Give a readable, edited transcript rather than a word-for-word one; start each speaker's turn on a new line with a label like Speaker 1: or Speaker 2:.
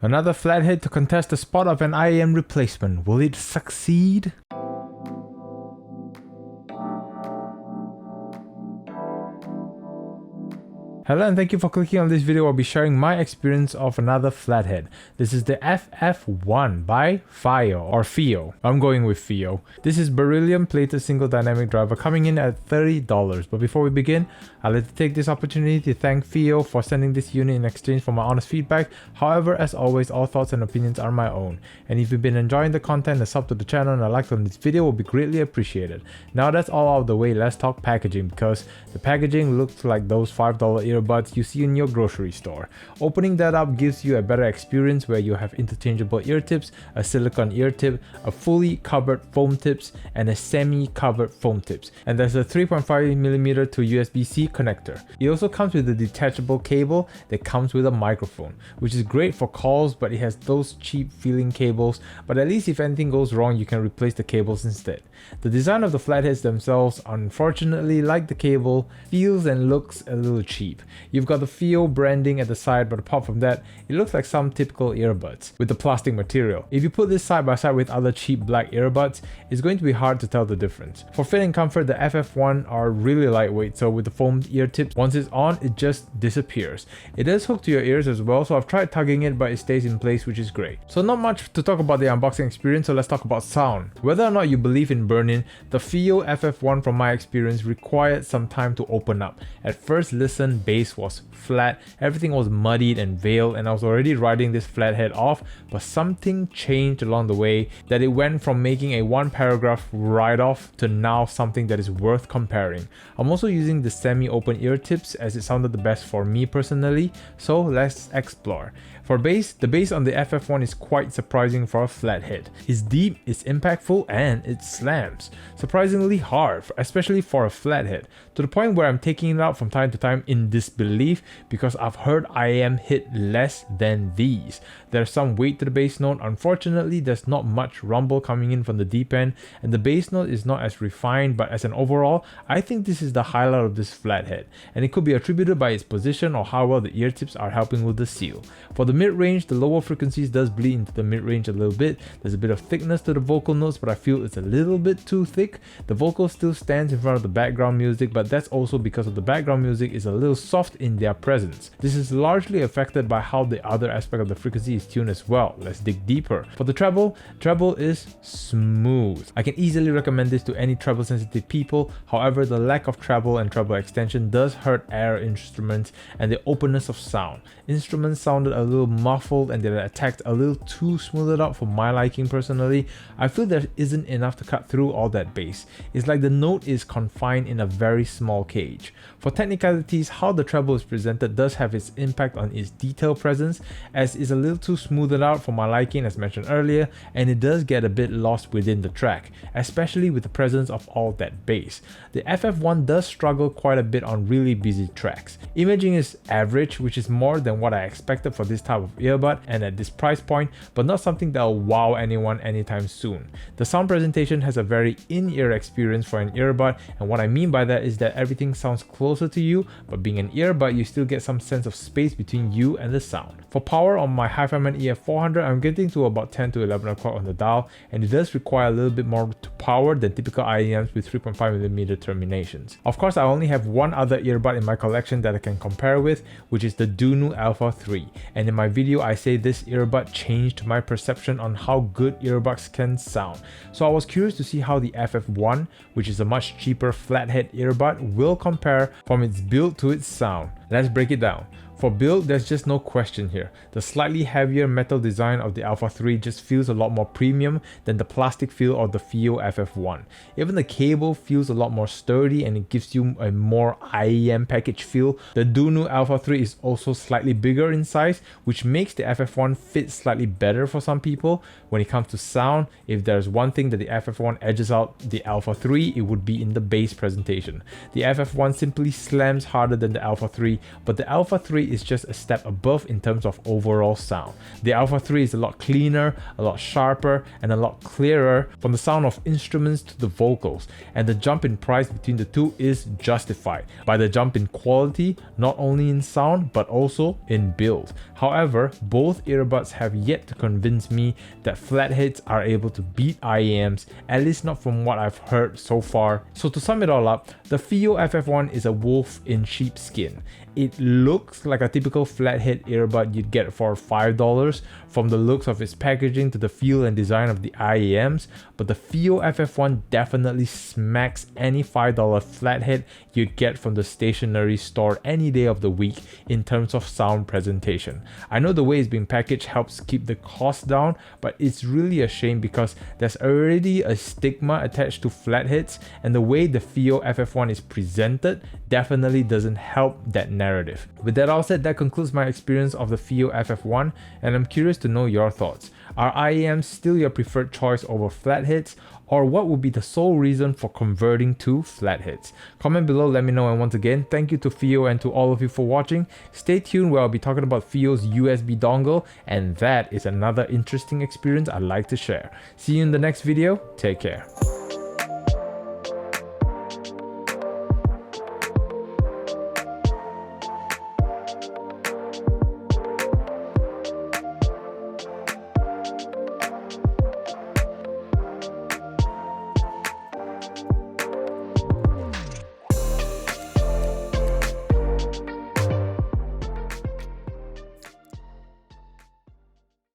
Speaker 1: Another flathead to contest the spot of an IAM replacement. Will it succeed? Hello and thank you for clicking on this video. I'll be sharing my experience of another flathead. This is the FF1 by FiiO or FiiO. I'm going with FiiO. This is beryllium plated single dynamic driver coming in at $30. But before we begin, I'd like to take this opportunity to thank FiiO for sending this unit in exchange for my honest feedback. However, as always, all thoughts and opinions are my own. And if you've been enjoying the content, a sub to the channel and a like on this video will be greatly appreciated. Now that's all out of the way, let's talk packaging, because the packaging looks like those $5 earbuds you see in your grocery store. Opening that up gives you a better experience where you have interchangeable ear tips, a silicone ear tip, a fully covered foam tips, and a semi-covered foam tips. And there's a 3.5mm to USB-C connector. It also comes with a detachable cable that comes with a microphone, which is great for calls, but it has those cheap feeling cables, but at least if anything goes wrong you can replace the cables instead. The design of the flatheads themselves, unfortunately, like the cable, feels and looks a little cheap. You've got the FiiO branding at the side, but apart from that, it looks like some typical earbuds with the plastic material. If you put this side by side with other cheap black earbuds, it's going to be hard to tell the difference. For fit and comfort, the FF1 are really lightweight, so with the foamed ear tips, once it's on, it just disappears. It does hook to your ears as well, so I've tried tugging it, but it stays in place, which is great. So not much to talk about the unboxing experience, so let's talk about sound. Whether or not you believe in burn-in, the FiiO FF1 from my experience required some time to open up. At first listen, bass was flat, everything was muddied and veiled, and I was already writing this flathead off, but something changed along the way that it went from making a one paragraph write-off to now something that is worth comparing. I'm also using the semi-open ear tips as it sounded the best for me personally, so let's explore. For bass, the bass on the FF1 is quite surprising for a flathead. It's deep, it's impactful, and it slams. Surprisingly hard, especially for a flathead, to the point where I'm taking it out from time to time in disbelief because I've heard IAM hit less than these. There's some weight to the bass note. Unfortunately, there's not much rumble coming in from the deep end, and the bass note is not as refined, but as an overall, I think this is the highlight of this flathead, and it could be attributed by its position or how well the ear tips are helping with the seal. For the mid-range, the lower frequencies does bleed into the mid-range a little bit. There's a bit of thickness to the vocal notes, but I feel it's a little bit too thick. The vocal still stands in front of the background music, but that's also because of the background music is a little soft in their presence. This is largely affected by how the other aspect of the frequency is tuned as well. Let's dig deeper. For the treble is smooth. I can easily recommend this to any treble sensitive people. However, the lack of treble and treble extension does hurt air instruments and the openness of sound. Instruments sounded a little muffled and they were attacked a little too smoothed out for my liking personally. I feel there isn't enough to cut through all that bass. It's like the note is confined in a very small cage. For technicalities, how the treble is presented does have its impact on its detail presence, as it's a little too smoothed out for my liking as mentioned earlier, and it does get a bit lost within the track, especially with the presence of all that bass. The FF1 does struggle quite a bit on really busy tracks. Imaging is average, which is more than what I expected for this type of earbud and at this price point, but not something that will wow anyone anytime soon. The sound presentation has a very in-ear experience for an earbud, and what I mean by that is that everything sounds closer to you, but being an earbud you still get some sense of space between you and the sound. For power on my HiFiMan EF400, I'm getting to about 10 to 11 o'clock on the dial, and it does require a little bit more power than typical IAMs with 3.5mm terminations. Of course, I only have one other earbud in my collection that I can compare with, which is the Dunu Alpha 3, and in my video I say this earbud changed my perception on how good earbuds can sound. So I was curious to see how the FF1, which is a much cheaper flathead earbud, will compare from its build to its sound. Let's break it down. For build, there's just no question here. The slightly heavier metal design of the Alpha 3 just feels a lot more premium than the plastic feel of the FiiO FF1. Even the cable feels a lot more sturdy and it gives you a more IAM package feel. The Dunu Alpha 3 is also slightly bigger in size, which makes the FF1 fit slightly better for some people. When it comes to sound, if there's one thing that the FF1 edges out the Alpha 3, it would be in the bass presentation. The FF1 simply slams harder than the Alpha 3, but the Alpha 3 3 is just a step above in terms of overall sound. The Alpha 3 is a lot cleaner, a lot sharper, and a lot clearer from the sound of instruments to the vocals, and the jump in price between the two is justified by the jump in quality, not only in sound but also in build. However, both earbuds have yet to convince me that flatheads are able to beat IEMs, at least not from what I've heard so far. So to sum it all up, the FiiO FF1 is a wolf in sheepskin. It looks like a typical flathead earbud you'd get for $5 from the looks of its packaging to the feel and design of the IEMs, but the FiiO FF1 definitely smacks any $5 flathead you'd get from the stationery store any day of the week in terms of sound presentation. I know the way it's being packaged helps keep the cost down, but it's really a shame because there's already a stigma attached to flatheads, and the way the FiiO FF1 is presented definitely doesn't help that narrative. With that all said, that concludes my experience of the FiiO FF1, and I'm curious to know your thoughts. Are IEMs still your preferred choice over flatheads, or what would be the sole reason for converting to flatheads? Comment below, let me know, and once again, thank you to FiiO and to all of you for watching. Stay tuned where I'll be talking about FiiO's USB dongle, and that is another interesting experience I'd like to share. See you in the next video, take care.